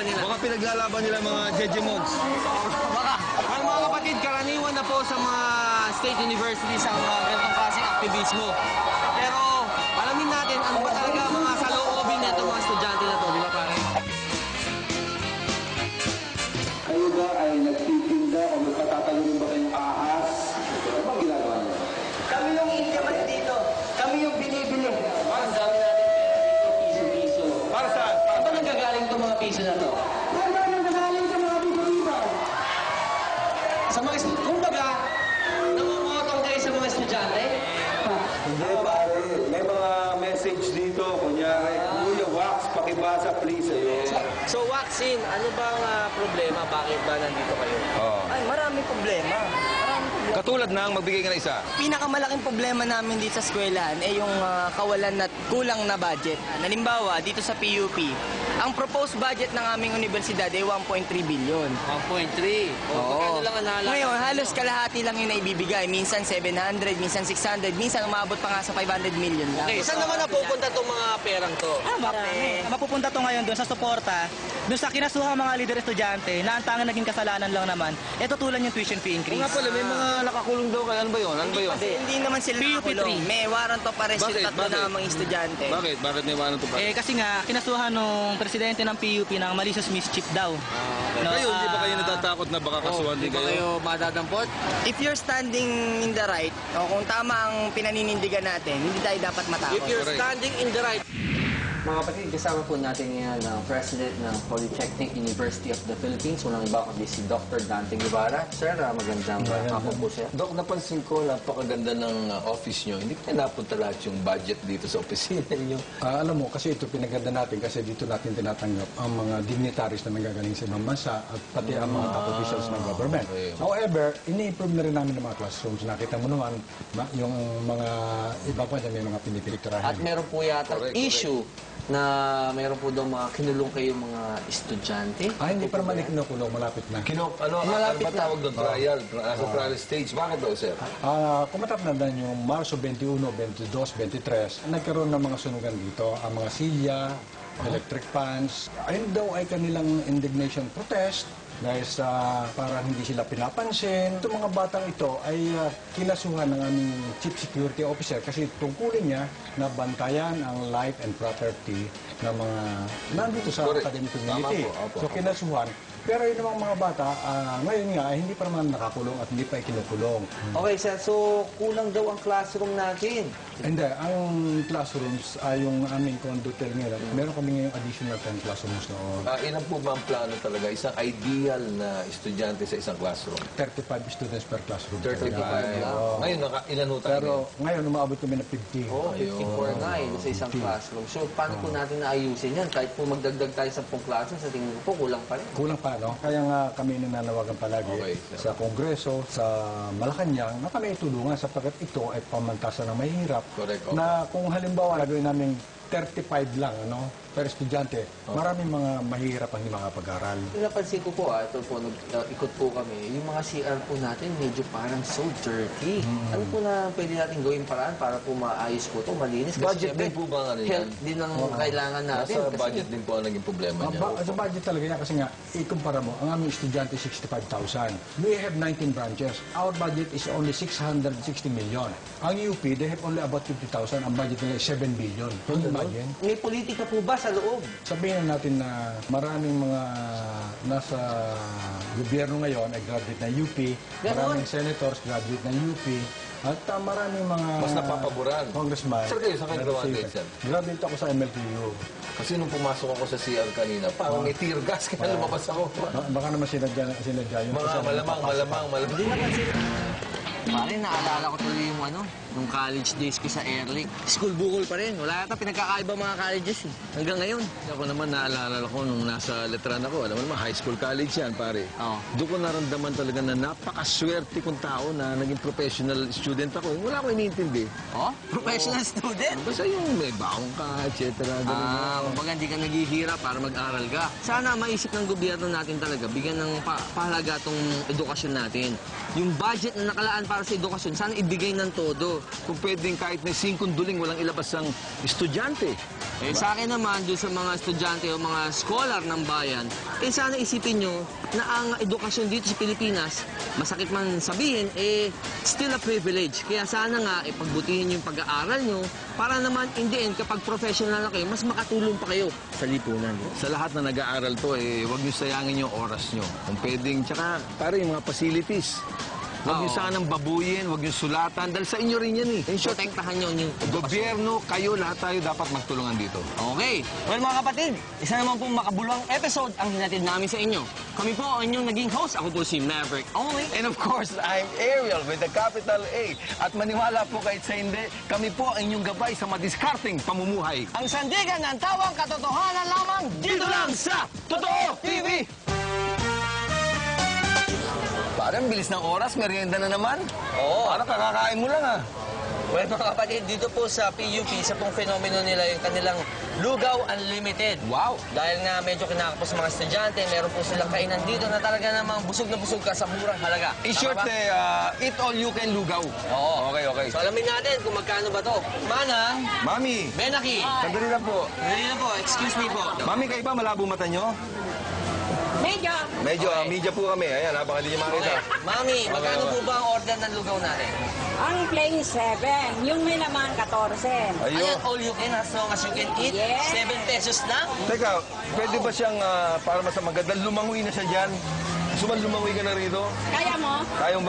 nila? Baka pinaglalaban nila mga Jeje Mogs. Baka. Ang mga kapatid, karaniwan na po sa mga state universities ang ganitong klaseng aktivismo. Pero alamin natin ano ba talaga mga saloobin nito mga estudyante na to, di ba pare? Kayo ba ay nagtitinda o magpatatalunin ba kayong ahas? Ano bang ginagawa niyo? Kami yung intimat dito. Kami yung binibili. Ang dami natin pera dito, piso-piso. Para saan? Saan ba nanggagaling itong mga piso na to? Ano ba nagagaling sa mga dito? Sa mga kumbaga, namumotong kayo sa mga estudyante? Hindi pare, may mga message dito. Kunyari, Kuya Wax, pakibasa please sa'yo. So, Waxin, ano bang problema? Bakit ba nandito kayo? Ay, maraming problema. Katulad ng magbigay ka na isa. Pinakamalaking problema namin dito sa eskwelahan ay yung kawalan at kulang na budget. Halimbawa, dito sa PUP, ang proposed budget ng aming universidad ay 1.3 billion. 1.3. Magkano lang ang nalalaki? Ngayon, halos kalahati lang yung naibibigay. Minsan 700, minsan 600, minsan umabot pa nga sa 500 million lang. Okay, saan naman napupunta itong mga perang to? Marami. Mapupunta to ngayon doon sa suporta, doon sa kinasuhang mga leader estudyante na ang tanging naging kasalanan lang naman, tutulan yung tuition fee O increase. nga pala, may mga nakakulong daw kayo. Ano ba yun? Ano ba yun? Hindi naman sila PUP nakakulong. 3. May warrant of arrest yung Bakit? tatlo Bakit? na mga estudyante. Bakit? Bakit may ano to pa? Kasi nga, kinasuhan nung presidente ng PUP ng malicious mischief daw. No, Kayo, hindi ba kayo natatakot na baka kasuhan din Di ba kayo? kayo madadampot? If you're standing in the right, o kung tama ang pinaninindigan natin, hindi tayo dapat matakot. If you're correct. standing in the right. Mga kapatid, kasama po natin ngayon ang President ng Polytechnic University of the Philippines. Walang iba kundi si Dr. Dante Guevara. Sir, magandang hapon po siya. Dok, napansin ko, napakaganda ng office nyo. Hindi ko napunta lahat yung budget dito sa opisina niyo. Alam mo, kasi ito pinaganda natin kasi dito natin tinatanggap ang mga dignitaries na nanggagaling sa ibang bansa at pati ang mga top officials ng government. Okay. However, ini-improve na rin namin ang mga classrooms. Nakita mo naman, yung mga iba pa dyan, may mga pinipikturahan. At meron po yata issue na meron po daw mga kinulong kayo mga estudyante. Hindi pa naman ikinukulong, malapit na. Ano ba tawag doon? Trial? Nasa trial stage. Bakit daw, sir? Kumatap na din yung Marso 21, 22, 23, nagkaroon ng mga sunugan dito. Ang mga silya, electric fans. Ayun daw ay kanilang indignation protest dahil sa para hindi sila pinapansin. Itong mga batang ito ay kinasuhan ng aming Chief Security Officer kasi tungkulin niya na bantayan ang life and property ng mga nandito sa Correct. academic community. Tama po, opo. So kinasuhan. Pero yung mga bata, ngayon nga, hindi pa naman nakakulong at hindi pa ikinukulong. Okay, sir. So, kulang daw ang classroom natin. Hindi, ang classrooms ay yung aming conductor ngayon. Meron kami ngayong additional 10 classrooms noon. Ilan po ba ang plano talaga? Isang ideal na estudyante sa isang classroom? 35 students per classroom. 35 talaga. Oo. Ngayon, ilan ho tayo? Pero ngayon, umabot kami ng 50. Oh, 54 na sa isang classroom. So, paano po natin naayusin yan? Kahit po magdagdag tayo sa 10 classroom, sa tingin ko po, kulang pa rin. Kulang pa, no? Kaya nga kami nananawagan palagi Okay, sa Kongreso, sa Malacanang, na kami itulungan sapagkat ito ay pamantasan ng mahirap. Correct, Na kung halimbawa gagawin namin 35 lang, ano, per estudyante, maraming mga mahirap ang hindi makapag-aral. Napansin ko po, ito po, ikot po kami, yung mga CR po natin medyo parang so dirty. Ano po na pwede natin gawin paraan para po maayos po ito, malinis? Kasi Budget syempre, din po ba ang ano yan? health din ang kailangan natin. Nasa Kasi budget din po ang naging problema niya. Sa budget talaga yan kasi nga, ikumpara mo, ang aming estudyante 65,000. We have 19 branches. Our budget is only 660 million. Ang UP, they have only about 50,000. Ang budget nila is 7 billion. Can you imagine? may politika po ba sa loob? Sabihin na natin na maraming mga nasa gobyerno ngayon ay graduate ng UP. Maraming senators graduate ng UP. At maraming mga Mas napapaboran. congressman. Sir, kayo, saan kayo graduate, sir? Graduate ako sa MLTU. Kasi nung pumasok ako sa CR kanina, parang may tear gas kaya lumabas ako. Baka naman sinadya yun. Mga Kasi malamang. Pare, naalala ko tuloy yung nung college days ko sa Airlick. School bukol pa rin. Wala ata pinagkakaiba mga colleges eh. Hanggang ngayon. Ako naman naalala ko nung nasa letran ako. Alam mo naman, high school college yan, pare. Oo. Doon ko naramdaman talaga na napakaswerte kong tao na naging professional student ako. Wala akong iniintindi. Oh? Professional student? Basta yung may baong ka, etc. Kumbaga hindi ka naghihirap para mag-aral ka. Sana maisip ng gobyerno natin talaga, bigyan ng pahalaga tong edukasyon natin. Yung budget na nakalaan para sa edukasyon, sana ibigay ng todo. Kung pwedeng kahit may 5 duling, walang ilabas ang estudyante. Eh, sa akin naman, doon sa mga estudyante o mga scholar ng bayan, eh sana isipin nyo na ang edukasyon dito sa Pilipinas, masakit man sabihin, eh still a privilege. Kaya sana nga, eh pagbutihin yung pag-aaral nyo para naman in the end, kapag professional na kayo, mas makatulong pa kayo sa lipunan. Sa lahat na nag-aaral to, eh, huwag niyo sayangin yung oras niyo. Kung pwedeng, tsaka, para yung mga facilities. Huwag niyo Oo. sanang babuyin, huwag niyo sulatan, dahil sa inyo rin yan eh. In short, Protektahan nyo yung gobyerno, kayo, lahat tayo dapat magtulungan dito. Okay. Well, mga kapatid, isa naman pong makabuluhang episode ang hinatid namin sa inyo. Kami po ang inyong naging host. Ako po si Maverick Only. And of course, I'm Ariel with the capital A. At maniwala po kahit sa hindi, kami po ang inyong gabay sa madiskarteng pamumuhay. Ang sandigan ng tawang katotohanan lamang dito lang sa Totoo TV! Parang bilis ng oras, merienda na naman. Oo. Parang kakakain mo lang ah. Well, mga kapatid, dito po sa PUP, isa pong fenomeno nila yung kanilang Lugaw Unlimited. Wow. Dahil nga medyo kinakapos sa mga estudyante, meron po silang kainan dito na talaga namang busog na busog ka sa murang halaga. In Tama short, ba? eat all you can lugaw. Oo. Okay, okay. So alamin natin kung magkano ba to. Manang, Mami, Benaki. sandali lang po. Dali na po, excuse me po. Mami, kayo ba malabo mata nyo? Medyo. Medyo, media po kami. Ayan, baka hindi nyo makita. Mami, magkano po ba ang order ng lugaw natin? Ang plain 7. Yung may laman 14. Ayun. Ayan, all you can as long as you can eat. Yes. 7 pesos lang. Teka, pwede ba siyang para mas maganda? Lumangoy na siya dyan? Gusto ba lumangoy ka na rito? Kaya mo? Kayong